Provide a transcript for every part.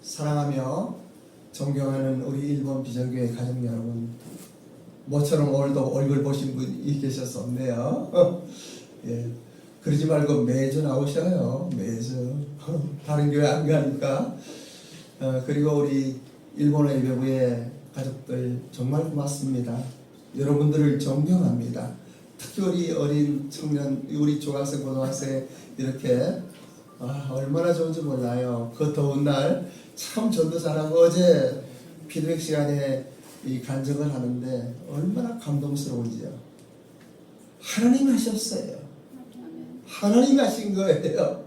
사랑하며 존경하는 우리 일본 비전교회 가족 여러분, 모처럼 오늘도 얼굴 보신 분이 계셔서 없네요. 예, 그러지 말고 매주 나오셔요. 매주 다른 교회 안 가니까. 그리고 우리 일본어 예배부의 가족들 정말 고맙습니다. 여러분들을 존경합니다. 특히 우리 어린 청년, 우리 중학생, 고등학생 이렇게 얼마나 좋은지 몰라요. 그 더운 날 참 전도 잘하고, 어제 피드백 시간에 이 간증을 하는데 얼마나 감동스러운지요. 하나님이 하셨어요. 하나님이 하신 거예요.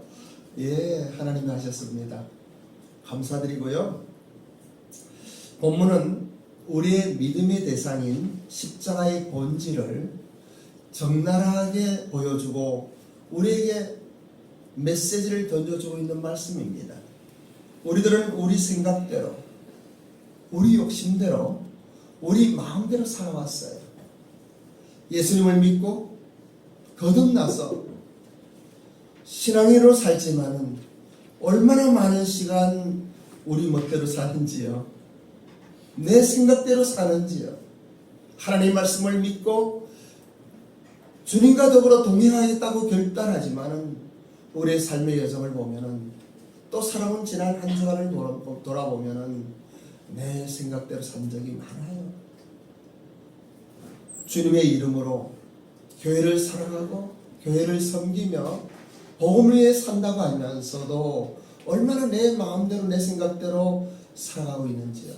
예, 하나님이 하셨습니다. 감사드리고요. 본문은 우리의 믿음의 대상인 십자가의 본질을 적나라하게 보여주고 우리에게 메시지를 던져주고 있는 말씀입니다. 우리들은 우리 생각대로, 우리 욕심대로, 우리 마음대로 살아왔어요. 예수님을 믿고 거듭나서 신앙인으로 살지만은 얼마나 많은 시간 우리 멋대로 사는지요. 내 생각대로 사는지요. 하나님의 말씀을 믿고 주님과 더불어 동행하겠다고 결단하지만은 우리의 삶의 여정을 보면은 또 살아온 지난 한 주간을 돌아보면은 내 생각대로 산 적이 많아요. 주님의 이름으로 교회를 사랑하고 교회를 섬기며 복음을 위해 산다고 하면서도 얼마나 내 마음대로 내 생각대로 살아가고 있는지요.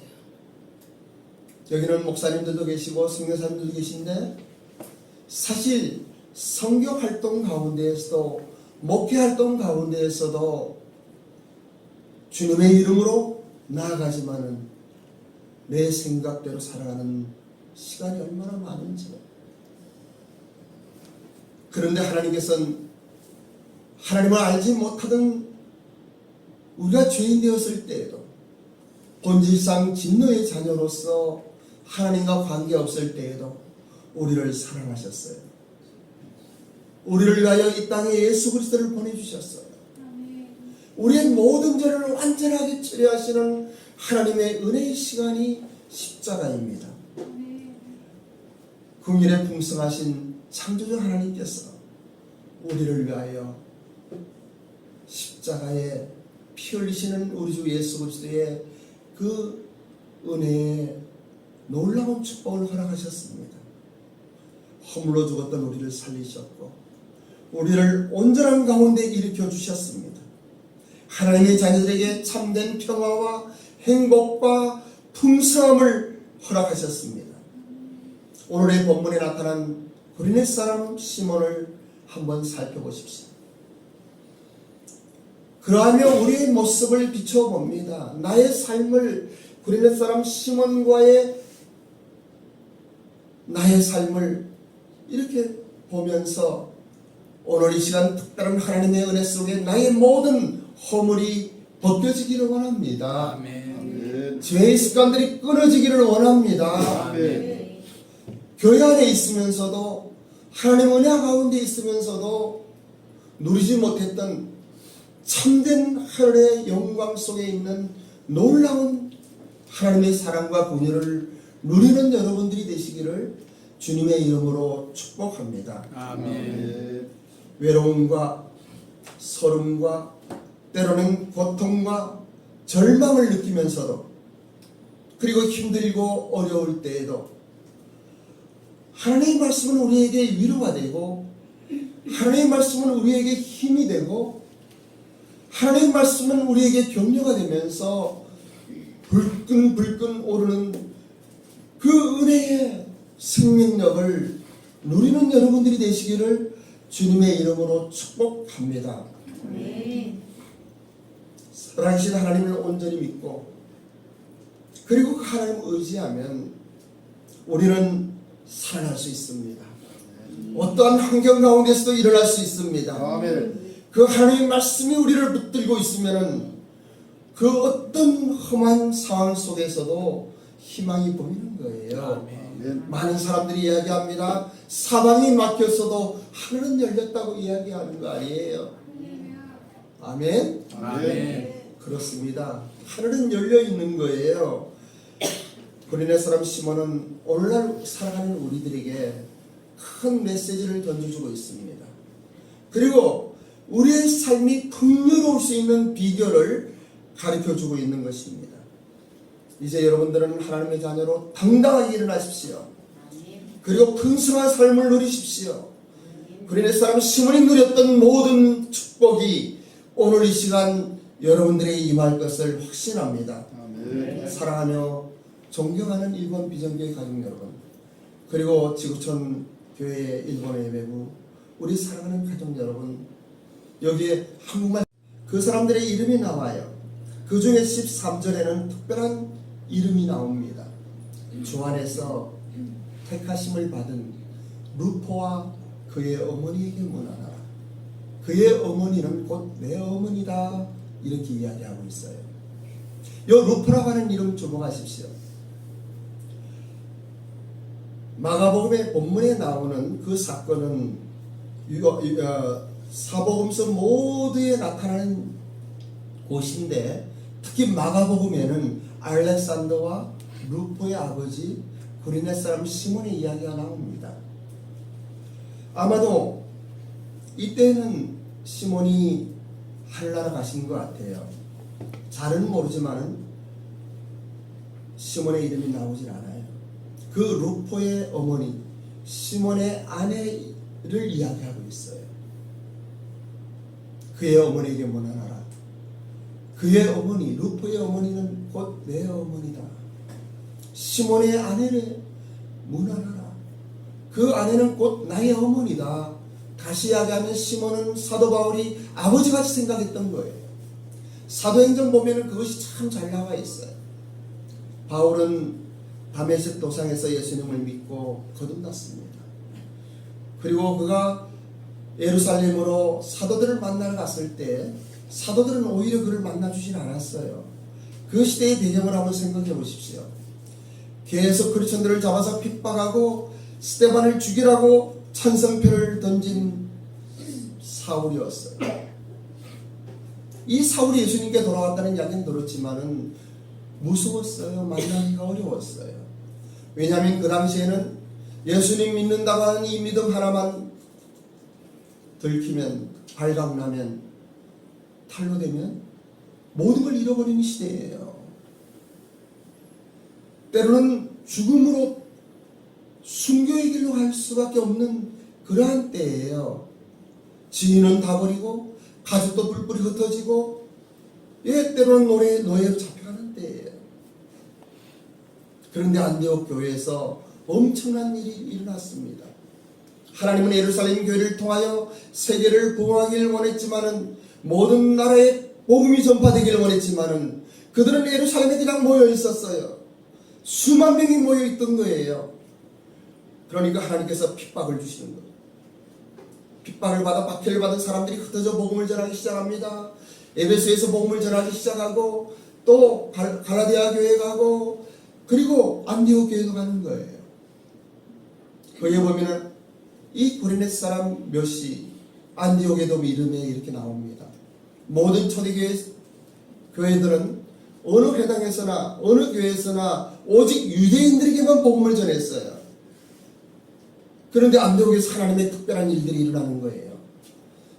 여기는 목사님들도 계시고 선교사님들도 계신데 사실 선교 활동 가운데에서도 목회 활동 가운데에서도 주님의 이름으로 나아가지만은 내 생각대로 살아가는 시간이 얼마나 많은지요. 그런데 하나님께서는 하나님을 알지 못하던 우리가 죄인 되었을 때에도 본질상 진노의 자녀로서 하나님과 관계없을 때에도 우리를 사랑하셨어요. 우리를 위하여 이 땅에 예수 그리스도를 보내주셨어요. 우리의 모든 죄를 완전하게 처리하시는 하나님의 은혜의 시간이 십자가입니다. 긍휼에 풍성하신 창조주 하나님께서 우리를 위하여 십자가에 피 흘리시는 우리 주 예수 그리스도의 그 은혜에 놀라운 축복을 허락하셨습니다. 허물로 죽었던 우리를 살리셨고 우리를 온전한 가운데 일으켜 주셨습니다. 하나님의 자녀들에게 참된 평화와 행복과 풍성함을 허락하셨습니다. 오늘의 본문에 나타난 구레네 사람 시몬을 한번 살펴보십시오. 그러하며 우리의 모습을 비춰봅니다. 나의 삶을, 구레네 사람 시몬과의 나의 삶을 이렇게 보면서 오늘 이 시간 특별한 하나님의 은혜 속에 나의 모든 허물이 벗겨지기를 원합니다. 아멘. 죄의 습관들이 끊어지기를 원합니다. 아멘. 교회 안에 있으면서도 하나님 은혜 가운데 있으면서도 누리지 못했던 참된 하늘의 영광 속에 있는 놀라운 하나님의 사랑과 긍휼을 누리는 여러분들이 되시기를 주님의 이름으로 축복합니다. 아멘. 외로움과 서름과 때로는 고통과 절망을 느끼면서도 그리고 힘들고 어려울 때에도 하나님의 말씀은 우리에게 위로가 되고 하나님의 말씀은 우리에게 힘이 되고 하나님의 말씀은 우리에게 격려가 되면서 불끈불끈 오르는 그 은혜의 생명력을 누리는 여러분들이 되시기를 주님의 이름으로 축복합니다. 살아계신 하나님을 온전히 믿고 그리고 그 하나님을 의지하면 우리는 살아날 수 있습니다. 어떠한 환경 가운데서도 일어날 수 있습니다. 아멘. 그 하나님의 말씀이 우리를 붙들고 있으면 그 어떤 험한 상황 속에서도 희망이 보이는 거예요. 아멘. 많은 사람들이 이야기합니다. 사방이 막혔어도 하늘은 열렸다고 이야기하는 거 아니에요. 아멘. 아멘. 그렇습니다. 하늘은 열려 있는 거예요. 고린도 사람 시몬은 오늘날 살아가는 우리들에게 큰 메시지를 던져주고 있습니다. 그리고 우리의 삶이 풍요로울 수 있는 비결을 가르쳐주고 있는 것입니다. 이제 여러분들은 하나님의 자녀로 당당하게 일어나십시오. 그리고 풍성한 삶을 누리십시오. 고린도 사람 시몬이 누렸던 모든 축복이 오늘 이 시간 여러분들에게 임할 것을 확신합니다. 아멘. 사랑하며 존경하는 일본 비전교회 가족 여러분, 그리고 지구촌 교회 일본의 외부 우리 사랑하는 가족 여러분, 여기에 한국말 그 사람들의 이름이 나와요. 그 중에 13절에는 특별한 이름이 나옵니다. 주 안에서 택하심을 받은 루포와 그의 어머니에게 문안하라. 그의 어머니는 곧 내 어머니다, 이렇게 이야기하고 있어요. 요 루포라고 하는 이름 주목하십시오. 마가복음의 본문에 나오는 그 사건은 사복음서 모두에 나타나는 곳인데, 특히 마가복음에는 알렉산더와 루포의 아버지 구레네 사람 시몬의 이야기가 나옵니다. 아마도 이때는 시몬이 하늘나라 가신 것 같아요. 잘은 모르지만은 시몬의 이름이 나오질 않아요. 그 루포의 어머니 시몬의 아내를 이야기하고 있어요. 그의 어머니에게 문안하라. 그의 어머니 루포의 어머니는 곧 내 어머니다. 시몬의 아내를 문안하라. 그 아내는 곧 나의 어머니다. 다시 이야기하면 시몬은 사도 바울이 아버지같이 생각했던 거예요. 사도행전 보면은 그것이 참 잘 나와 있어요. 바울은 다메섹 도상에서 예수님을 믿고 거듭났습니다. 그리고 그가 예루살렘으로 사도들을 만나러 갔을 때 사도들은 오히려 그를 만나주진 않았어요. 그 시대의 배경을 한번 생각해 보십시오. 계속 크리스천들을 잡아서 핍박하고 스데반을 죽이라고 찬성표를 던진 사울이었어요. 이 사울이 예수님께 돌아왔다는 이야기는 들었지만은 무서웠어요. 만나기가 어려웠어요. 왜냐하면 그 당시에는 예수님 믿는다고 하는 이 믿음 하나만 들키면, 발각나면, 탄로되면 모든 걸 잃어버리는 시대예요. 때로는 죽음으로 순교의 길로 갈 수밖에 없는 그러한 때예요. 지인은 다 버리고 가족도 뿔뿔이 흩어지고, 때로는 노예로 잡혀가는 때예요. 그런데 안디옥 교회에서 엄청난 일이 일어났습니다. 하나님은 예루살렘 교회를 통하여 세계를 부흥하기를 원했지만은, 모든 나라에 복음이 전파되기를 원했지만은, 그들은 예루살렘에 그냥 모여 있었어요. 수만 명이 모여 있던 거예요. 그러니까 하나님께서 핍박을 주시는 거예요. 핍박을 받아 박해를 받은 사람들이 흩어져 복음을 전하기 시작합니다. 에베소에서 복음을 전하기 시작하고, 또 갈라디아 교회 가고, 그리고 안디옥 교회도 가는 거예요. 거기에 보면은 이 고레네 사람 몇이 안디옥에도 이름에 이렇게 나옵니다. 모든 초대교회 교회들은 어느 회당에서나 어느 교회에서나 오직 유대인들에게만 복음을 전했어요. 그런데 안디옥에서 하나님의 특별한 일들이 일어나는 거예요.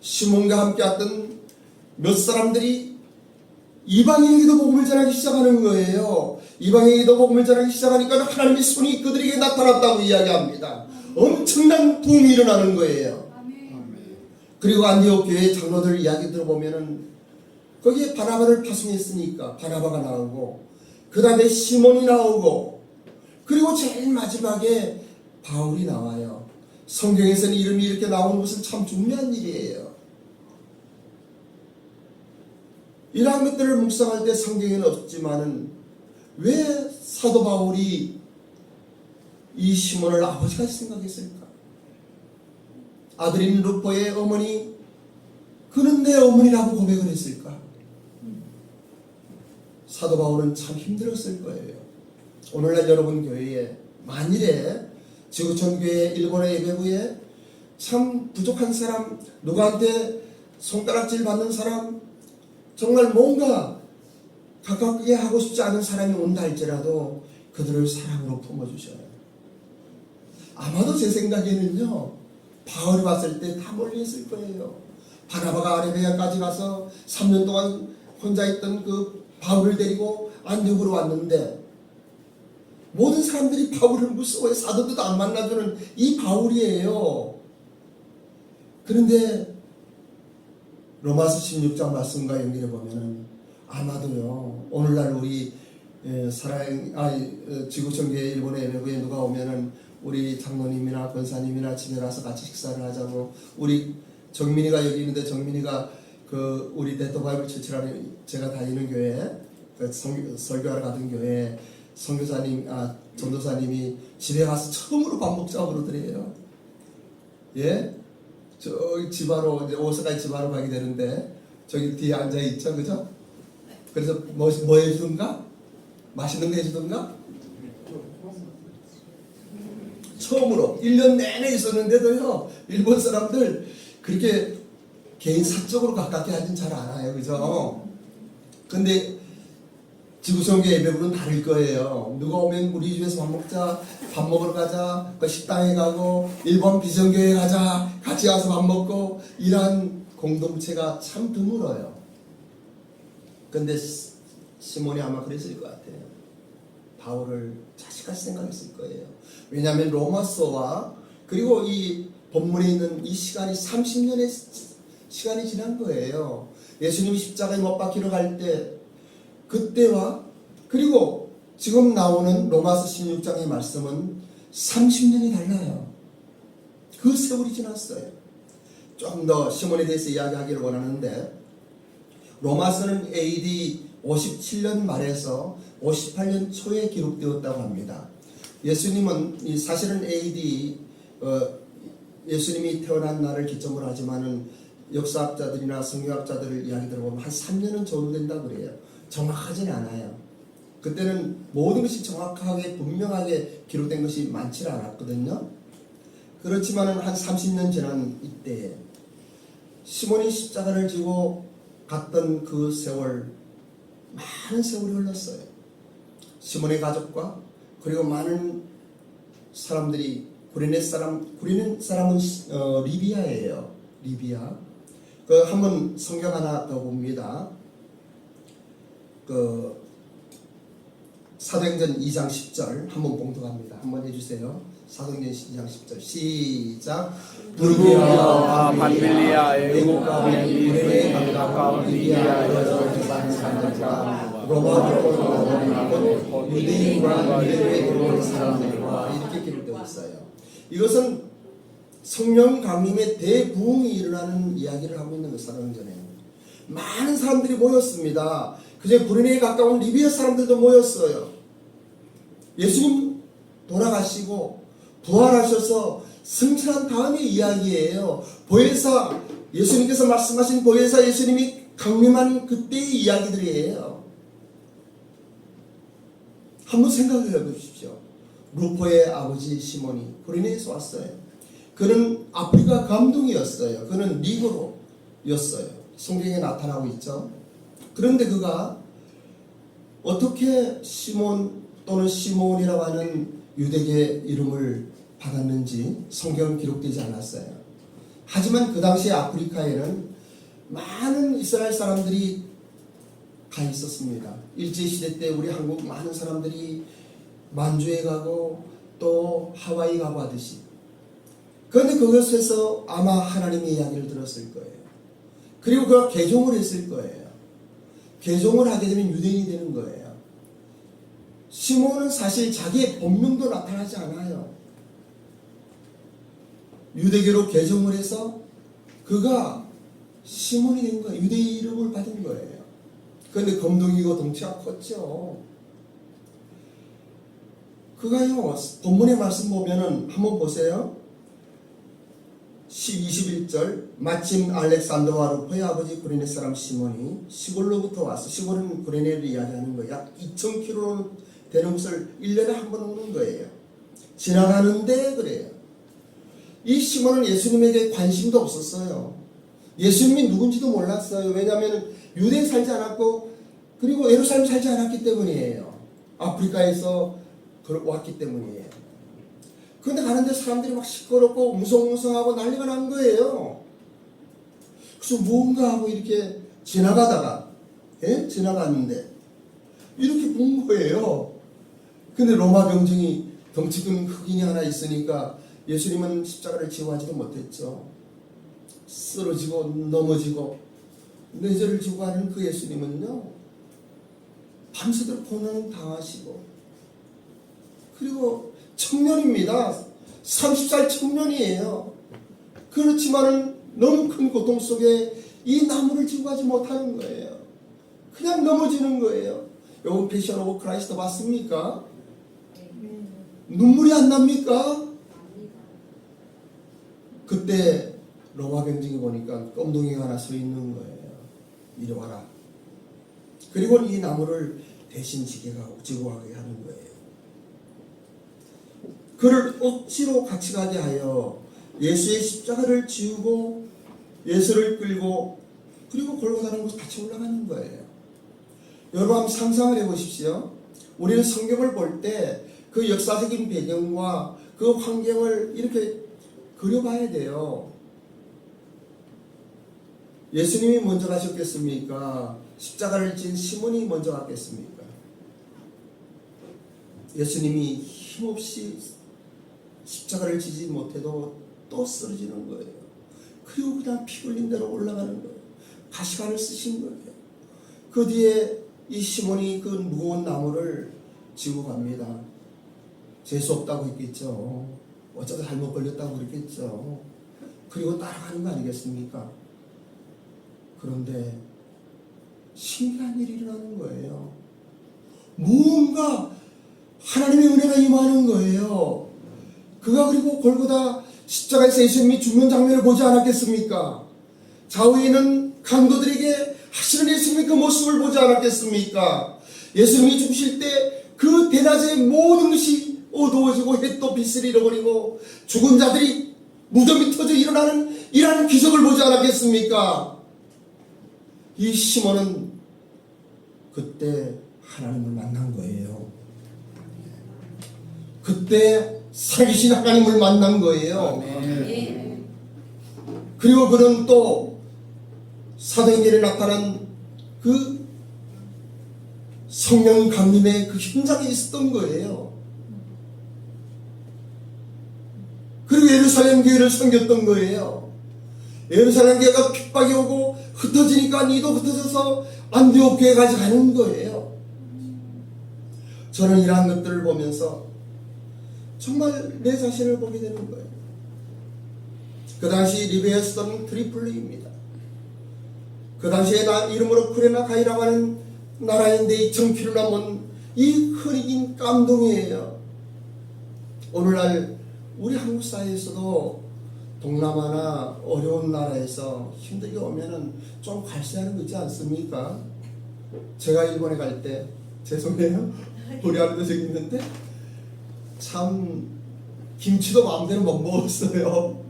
시몬과 함께 왔던 몇 사람들이 이방인에게도 복음을 전하기 시작하는 거예요. 이방인에게도 복음을 전하기 시작하니까 하나님의 손이 그들에게 나타났다고 이야기합니다. 엄청난 부흥이 일어나는 거예요. 그리고 안디옥 교회 장로들 이야기 들어보면은 거기에 바나바를 파송했으니까 바나바가 나오고, 그 다음에 시몬이 나오고, 그리고 제일 마지막에 바울이 나와요. 성경에서는 이름이 이렇게 나오는 것은 참 중요한 일이에요. 이러한 것들을 묵상할 때 성경에는 없지만은 왜 사도 바울이 이 시몬을 아버지같이 생각했을까? 아들인 루포의 어머니, 그는 내 어머니라고 고백을 했을까? 사도 바울은 참 힘들었을 거예요. 오늘날 여러분 교회에 만일에 지구촌 교회 일본의 예배부에 참 부족한 사람, 누구한테 손가락질 받는 사람, 정말 뭔가 가깝게 하고 싶지 않은 사람이 온다 할지라도 그들을 사랑으로 품어주셔요. 아마도 제 생각에는요, 바울이 봤을 때 다 멀리 있을 거예요. 바나바가 아레비아까지 가서 3년 동안 혼자 있던 그 바울을 데리고 안디옥으로 왔는데 모든 사람들이 바울을 무서워해. 사도들도 안 만나주는 이 바울이에요. 그런데 로마서 16장 말씀과 연결해 보면은 아마도요, 오늘날 우리 지구촌교회 일본의 외부에 누가 오면은 우리 장로님이나 권사님이나 집에 가서 같이 식사를 하자고, 우리 정민이가 여기 있는데 정민이가 그 우리 데토바이블 처치라는 제가 다니는 교회, 그 설교하러 가던 교회 선교사님, 전도사님이 집에 가서 처음으로 밥 먹자고 그러더래요. 예? 저기 집하러, 이제 오사카에 집하러 가게 되는데, 저기 뒤에 앉아있죠, 그죠? 그래서 뭐 해주던가? 맛있는 거 해주던가? 처음으로 1년 내내 있었는데도요, 일본 사람들 그렇게 개인 사적으로 가깝게 하진 잘 않아요, 그죠? 근데 지구촌교 예배부는 다를 거예요. 누가 오면 우리 집에서 밥 먹자, 밥 먹으러 가자, 그 식당에 가고 일본 비전교회 가자, 같이 가서 밥 먹고, 이러한 공동체가 참 드물어요. 근데 시몬이 아마 그랬을 것 같아요. 바울을 자식같이 생각했을 거예요. 왜냐하면 로마서와 그리고 이 본문에 있는 이 시간이 30년의 시간이 지난 거예요. 예수님이 십자가에 못 박히러 갈 때 그때와 그리고 지금 나오는 로마서 16장의 말씀은 30년이 달라요. 그 세월이 지났어요. 좀 더 시몬에 대해서 이야기하기를 원하는데, 로마서는 AD 57년 말에서 58년 초에 기록되었다고 합니다. 예수님은 사실은 AD 예수님이 태어난 날을 기점으로 하지만은 역사학자들이나 성경학자들을 이야기 들어보면 한 3년은 전후된다 그래요. 정확하지는 않아요. 그때는 모든 것이 정확하게 분명하게 기록된 것이 많지 않았거든요. 그렇지만은 한 30년 지난 이때에 시몬이 십자가를 지고 갔던 그 세월, 많은 세월이 흘렀어요. 시몬의 가족과 그리고 많은 사람들이 구레네 사람은 리비아예요. 리비아. 그 한번 성경 하나 더 봅니다. 그 사도행전 2장 10절 한번 봉독합니다. 한번 해주세요. 사도행전 2장 10절 시작. 누구와 반밀리아 애국 가운데 미래에 가까운 리비아에서 집안 사람들과 로마로 유대인과 유대교에 들어온 사람들과 이렇게 기록되고 있어요. 이것은 성령 강림의 대부흥이 일어나는 이야기를 하고 있는 그 사도행전에 많은 사람들이 모였습니다. 그제 구레네에 가까운 리비아 사람들도 모였어요. 예수님 돌아가시고 부활하셔서 승천한 다음의 이야기예요. 보혜사, 예수님께서 말씀하신 보혜사 예수님이 강림한 그때의 이야기들이에요. 한번 생각해 보십시오. 루포의 아버지 시몬이 구레네에서 왔어요. 그는 아프리카 감동이었어요. 그는 니그로였어요. 성경에 나타나고 있죠. 그런데 그가 어떻게 시몬 또는 시몬이라고 하는 유대계 이름을 받았는지 성경은 기록되지 않았어요. 하지만 그 당시에 아프리카에는 많은 이스라엘 사람들이 가 있었습니다. 일제시대 때 우리 한국 많은 사람들이 만주에 가고 또 하와이 가고 하듯이. 그런데 그것에서 아마 하나님의 이야기를 들었을 거예요. 그리고 그가 개종을 했을 거예요. 개종을 하게 되면 유대인이 되는 거예요. 시몬은 사실 자기의 본명도 나타나지 않아요. 유대교로 개종을 해서 그가 시몬이 된 거예요. 유대인 이름을 받은 거예요. 그런데 검둥이고 덩치가 컸죠. 그가요, 본문의 말씀 보면은 한번 보세요. 21절 마침 알렉산더와 루포의 아버지 구레네 사람 시몬이 시골로부터 와서, 시골은 구레네를 이야기하는 거예요. 약 2000km 되는 곳을 1년에 한 번 오는 거예요. 지나가는데 그래요. 이 시몬은 예수님에게 관심도 없었어요. 예수님이 누군지도 몰랐어요. 왜냐하면 유대에 살지 않았고 그리고 예루살렘 살지 않았기 때문이에요. 아프리카에서 왔기 때문이에요. 그런데 가는데 사람들이 막 시끄럽고 웅성웅성하고 난리가 난 거예요. 그래서 뭔가 하고 이렇게 지나가다가 지나갔는데 이렇게 본 거예요. 근데 로마 병정이 덩치 큰 흑인이 하나 있으니까 예수님은 십자가를 지고 하지도 못했죠. 쓰러지고 넘어지고 뇌절을 지고 하는 그 예수님은요, 밤새도록 고난을 당하시고, 그리고 청년입니다. 30살 청년이에요. 그렇지만은 너무 큰 고통 속에 이 나무를 지고 가지 못하는 거예요. 그냥 넘어지는 거예요. 여러분 패션 오브 크라이스트 봤습니까? 눈물이 안 납니까? 그때 로마 병정이 보니까 껌둥이가 하나 서 있는 거예요. 이리 와라. 그리고 이 나무를 대신 지고 가게 하는 거예요. 그를 억지로 같이 가게 하여 예수의 십자가를 지우고 예수를 끌고 그리고 골고다는 곳 같이 올라가는 거예요. 여러분 한번 상상을 해보십시오. 우리는 성경을 볼 때 그 역사적인 배경과 그 환경을 이렇게 그려봐야 돼요. 예수님이 먼저 가셨겠습니까? 십자가를 진 시몬이 먼저 갔겠습니까? 예수님이 힘없이 십자가를 지지 못해도 또 쓰러지는 거예요. 그리고 그냥 피 흘린 대로 올라가는 거예요. 가시관을 쓰신 거예요. 그 뒤에 이 시몬이 그 무거운 나무를 지고 갑니다. 재수 없다고 했겠죠. 어쩌다 잘못 걸렸다고 그랬겠죠. 그리고 따라가는 거 아니겠습니까? 그런데 신기한 일이 일어나는 거예요. 뭔가 하나님의 은혜가 임하는 거예요. 그가 그리고 골고다 십자가에서 예수님이 죽는 장면을 보지 않았겠습니까? 좌우에는 강도들에게 하시는 예수님의 그 모습을 보지 않았겠습니까? 예수님이 죽으실 때 그 대낮에 모든 것이 어두워지고 햇도 빛을 잃어버리고 죽은 자들이 무덤이 터져 일어나는 기적을 보지 않았겠습니까? 이 시몬은 그때 하나님을 만난 거예요. 그때 살아계신 하나님을 만난 거예요. 그리고 그는 또 사도행전에 나타난 그 성령 강림의 그 현장에 있었던 거예요. 그리고 예루살렘 교회를 섬겼던 거예요. 예루살렘 교회가 핍박이 오고 흩어지니까 니도 흩어져서 안디옥 교회 가져가는 거예요. 저는 이러한 것들을 보면서 정말 내 자신을 보게 되는 거예요. 그 당시 리비아에 쓰던 트리플리입니다. 그 당시에 이름으로 쿠레나 가이라고 하는 나라인데 이 정피를 남은 이 흐리긴 깜동이에요. 오늘날 우리 한국 사회에서도 동남아나 어려운 나라에서 힘들게 오면은 좀 갈세하는 거 있지 않습니까? 제가 일본에 갈 때, 죄송해요. 우리 아들도 저기 있는데, 참, 김치도 마음대로 못 먹었어요.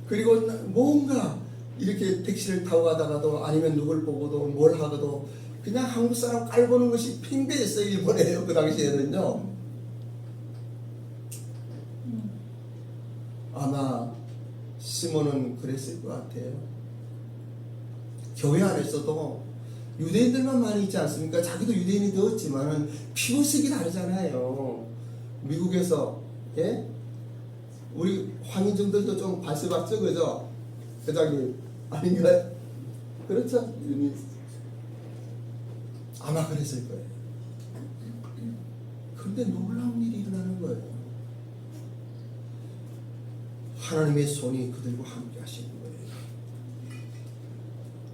그리고 뭔가 이렇게 택시를 타고 가다가도 아니면 누굴 보고도 뭘 하고도 그냥 한국 사람 깔보는 것이 팽배했어요. 일본에요. 그 당시에는요. 아마 시몬은 그랬을 것 같아요. 교회 안에서도 유대인들만 많이 있지 않습니까? 자기도 유대인이 되었지만은 피부색이 다르잖아요. 미국에서 우리 황인종들도 좀 발세봤죠, 그죠? 회장님 아닌가요? 그렇죠? 아마 그랬을 거예요. 그런데 놀라운 일이 일어나는 거예요. 하나님의 손이 그들과 함께 하시는 거예요.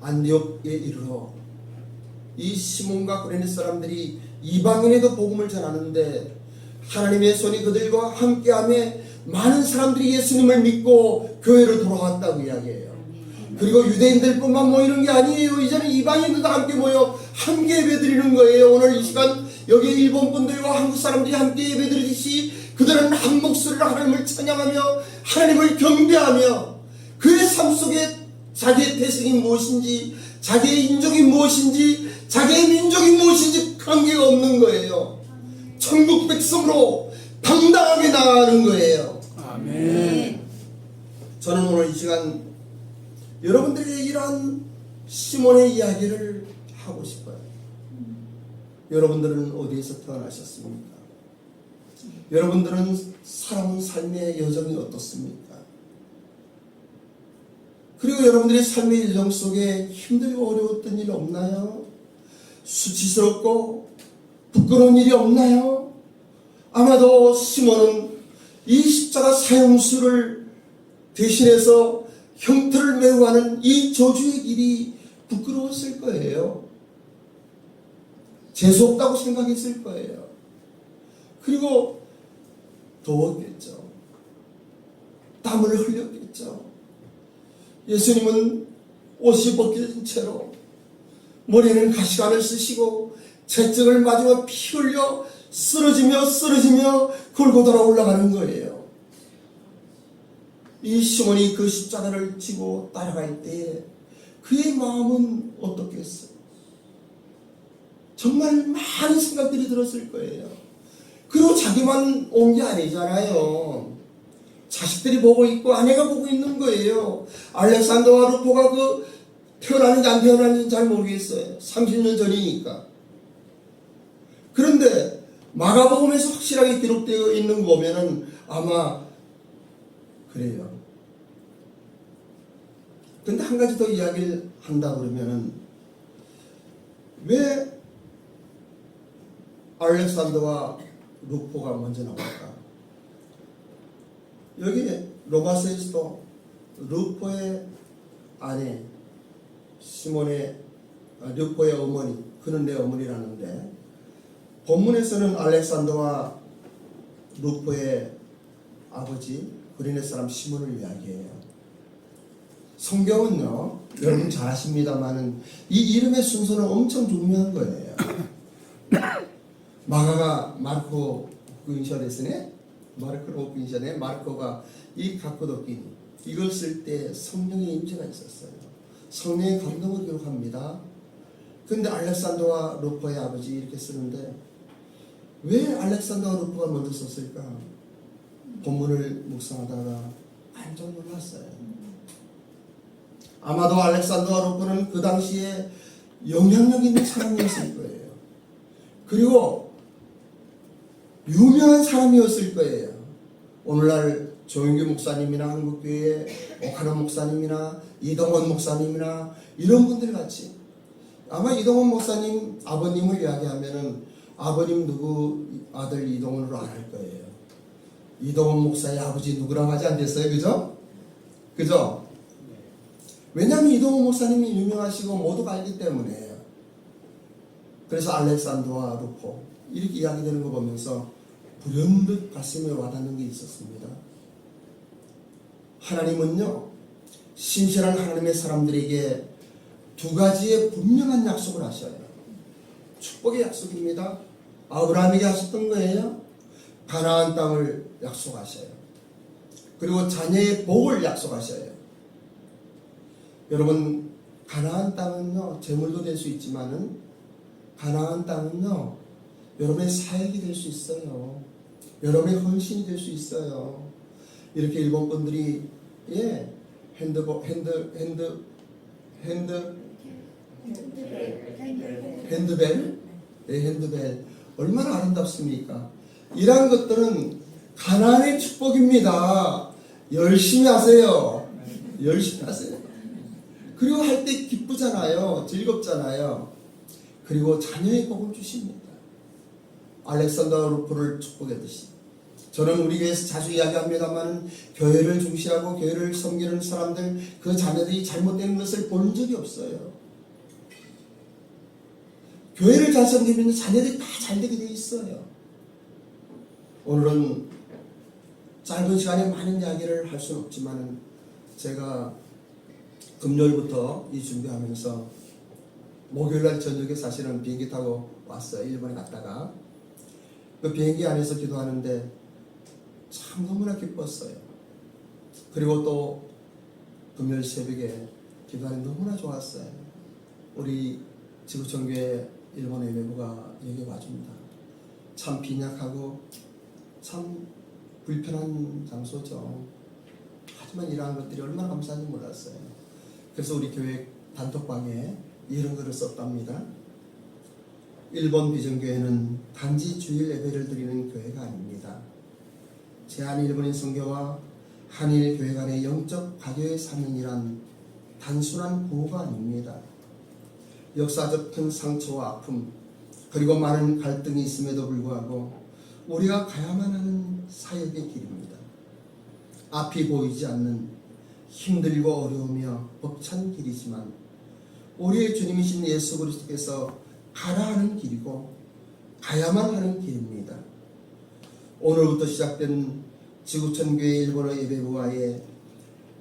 안디옥에 이르러 이 시몬과 꾸레네 사람들이 이방인에도 복음을 전하는데 하나님의 손이 그들과 함께하며 많은 사람들이 예수님을 믿고 교회로 돌아왔다고 이야기해요. 그리고 유대인들뿐만 모이는 게 아니에요. 이제는 이방인들도 함께 모여 함께 예배드리는 거예요. 오늘 이 시간 여기 일본 분들과 한국 사람들이 함께 예배드리듯이 그들은 한 목소리로 하나님을 찬양하며 하나님을 경배하며 그의 삶 속에 자기의 대승이 무엇인지 자기의 인종이 무엇인지 자기의 민족이 무엇인지 관계가 없는 거예요. 천국 백성으로 당당하게 나아가는 거예요. 아멘. 저는 오늘 이 시간 여러분들에게 이러한 시몬의 이야기를 하고 싶어요. 여러분들은 어디에서 태어나셨습니까? 여러분들은 살아온 삶의 여정이 어떻습니까? 그리고 여러분들의 삶의 여정 속에 힘들고 어려웠던 일 없나요? 수치스럽고 부끄러운 일이 없나요? 아마도 시몬은 이 십자가 사형수를 대신해서 형틀을 메고 가는 이 저주의 길이 부끄러웠을 거예요. 재수없다고 생각했을 거예요. 그리고 더웠겠죠. 땀을 흘렸겠죠. 예수님은 옷이 벗겨진 채로 머리에는 가시관을 쓰시고 채찍을 맞으며 피 흘려 쓰러지며 골고다로 올라가는 거예요. 이 시몬이 그 십자가를 지고 따라갈 때에 그의 마음은 어떻겠어요? 정말 많은 생각들이 들었을 거예요. 그리고 자기만 온 게 아니잖아요. 자식들이 보고 있고 아내가 보고 있는 거예요. 알렉산더와 루포가 그 태어나는지 안 태어나는지 잘 모르겠어요. 30년 전이니까. 그런데 마가복음에서 확실하게 기록되어 있는 거 보면은 아마 그래요. 근데 한 가지 더 이야기를 한다 그러면은 왜 알렉산더와 루포가 먼저 나올까? 여기 로마서에서도 루포의 아내 시몬의 루포의 어머니, 그는 내 어머니라는데 본문에서는 알렉산더와 루포의 아버지 그리네 사람 시몬을 이야기해요. 성경은요, 여러분 잘 아십니다만은 이 이름의 순서는 엄청 중요한 거예요. 마가가 마르코福音書ですね. 마르코로福音書ね. 마르코가 이 가꾸덕기 이걸 쓸 때 성령의 임재가 있었어요. 성령의 감동을 기록합니다. 근데 알렉산더와 루포의 아버지 이렇게 쓰는데 왜 알렉산더와 루포가 먼저 썼을까? 본문을 묵상하다가 깜짝 놀랐어요. 아마도 알렉산더와 루포는 그 당시에 영향력 있는 사람이었을 거예요. 그리고 유명한 사람이었을 거예요. 오늘날 조영규 목사님이나 한국교회 오카노 목사님이나 이동원 목사님이나 이런 분들 같이 아마 이동원 목사님 아버님을 이야기하면은 아버님 누구 아들 이동원으로 안 할 거예요. 이동원 목사의 아버지 누구랑 하지 않겠어요? 그죠? 그죠? 왜냐하면 이동원 목사님이 유명하시고 모두가 알기 때문에요. 그래서 알렉산더와 루포 이렇게 이야기되는 거 보면서 불현듯 가슴에 와닿는 게 있었습니다. 하나님은요, 신실한 하나님의 사람들에게 두 가지의 분명한 약속을 하셔요. 축복의 약속입니다. 아브라함에게 하셨던 거예요. 가나안 땅을 약속하셔요. 그리고 자녀의 복을 약속하셔요. 여러분, 가나안 땅은요, 재물도 될 수 있지만은 가나안 땅은요, 여러분의 사역이 될 수 있어요. 여러분의 헌신이 될 수 있어요. 이렇게 일본 분들이 핸드벨 얼마나 아름답습니까? 이러한 것들은 가나안의 축복입니다. 열심히 하세요. 열심히 하세요. 그리고 할 때 기쁘잖아요. 즐겁잖아요. 그리고 자녀의 복을 주십니다. 알렉산더와 루포를 축복했듯이 저는 우리 교회에서 자주 이야기합니다만 교회를 중시하고 교회를 섬기는 사람들 그 자녀들이 잘못된 것을 본 적이 없어요. 교회를 잘 섬기면 자녀들이 다 잘되게 돼 있어요. 오늘은 짧은 시간에 많은 이야기를 할 수는 없지만 제가 금요일부터 이 준비하면서 목요일날 저녁에 사실은 비행기 타고 왔어요. 일본에 갔다가 그 비행기 안에서 기도하는데 참 너무나 기뻤어요. 그리고 또 금요일 새벽에 기도하니 너무나 좋았어요. 우리 지구촌교회 일본 예배부가 여기 와줍니다. 참 빈약하고 참 불편한 장소죠. 하지만 이러한 것들이 얼마나 감사한지 몰랐어요. 그래서 우리 교회 단톡방에 이런 글을 썼답니다. 일본 비전교회는 단지 주일 예배를 드리는 교회가 아닙니다. 제한일본인 선교와 한일 교회 간의 영적 가교의 사명이란 단순한 구호가 아닙니다. 역사적 큰 상처와 아픔 그리고 많은 갈등이 있음에도 불구하고 우리가 가야만 하는 사역의 길입니다. 앞이 보이지 않는 힘들고 어려우며 벅찬 길이지만 우리의 주님이신 예수 그리스도께서 가라 하는 길이고 가야만 하는 길입니다. 오늘부터 시작된 지구촌교회 일본어 예배부와의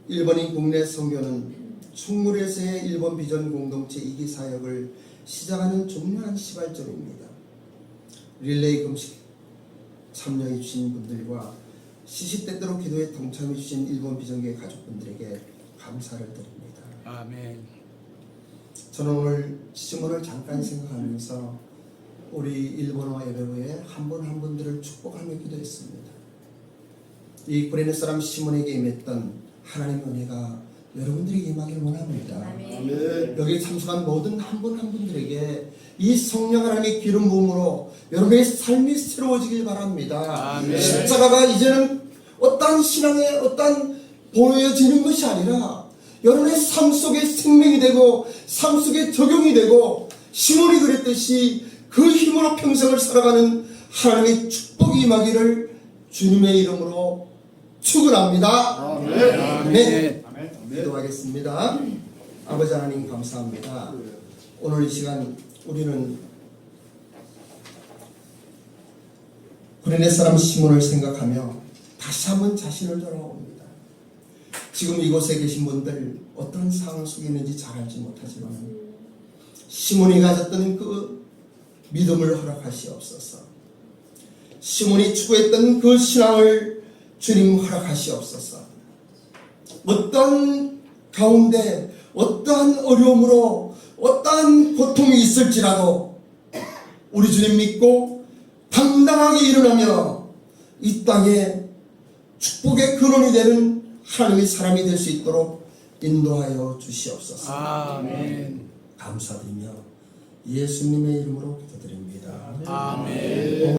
일본인 국내 선교는 충무에서의 일본 비전 공동체 2기 사역을 시작하는 중요한 시발점입니다. 릴레이 금식 참여해 주신 분들과 시시때때로 기도에 동참해 주신 일본 비전교회 가족분들에게 감사를 드립니다. 아멘. 저는 오늘 시문을 잠깐 생각하면서 우리 일본어 예배부에 한 분 한 분들을 축복하며 기도했습니다. 이 구레네 사람 시몬에게 임했던 하나님의 은혜가 여러분들에게 임하기를 원합니다. 아멘. 여기 참석한 모든 한 분 한 분들에게 이 성령 하나님의 기름 부음으로 여러분의 삶이 새로워지길 바랍니다. 아멘. 십자가가 이제는 어떠한 신앙의 어떠한 보여지는 것이 아니라 여러분의 삶 속에 생명이 되고 삶 속에 적용이 되고 시몬이 그랬듯이 그 힘으로 평생을 살아가는 하나님의 축복이 임하기를 주님의 이름으로 축원합니다. 아멘. 아멘. 아멘. 기도하겠습니다. 아버지 하나님 감사합니다. 오늘 이 시간 우리는 구레네 사람 시몬을 생각하며 다시 한번 자신을 돌아봅니다. 지금 이곳에 계신 분들 어떤 상황 속에 있는지 잘 알지 못하지만 시몬이 가졌던 그 믿음을 허락하시옵소서. 시몬이 추구했던 그 신앙을 주님 허락하시옵소서. 어떤 가운데 어떠한 어려움으로 어떠한 고통이 있을지라도 우리 주님 믿고 당당하게 일어나며 이 땅에 축복의 근원이 되는 하나님의 사람이 될 수 있도록 인도하여 주시옵소서. 아멘. 감사드리며 예수님의 이름으로 기도드립니다. 아멘.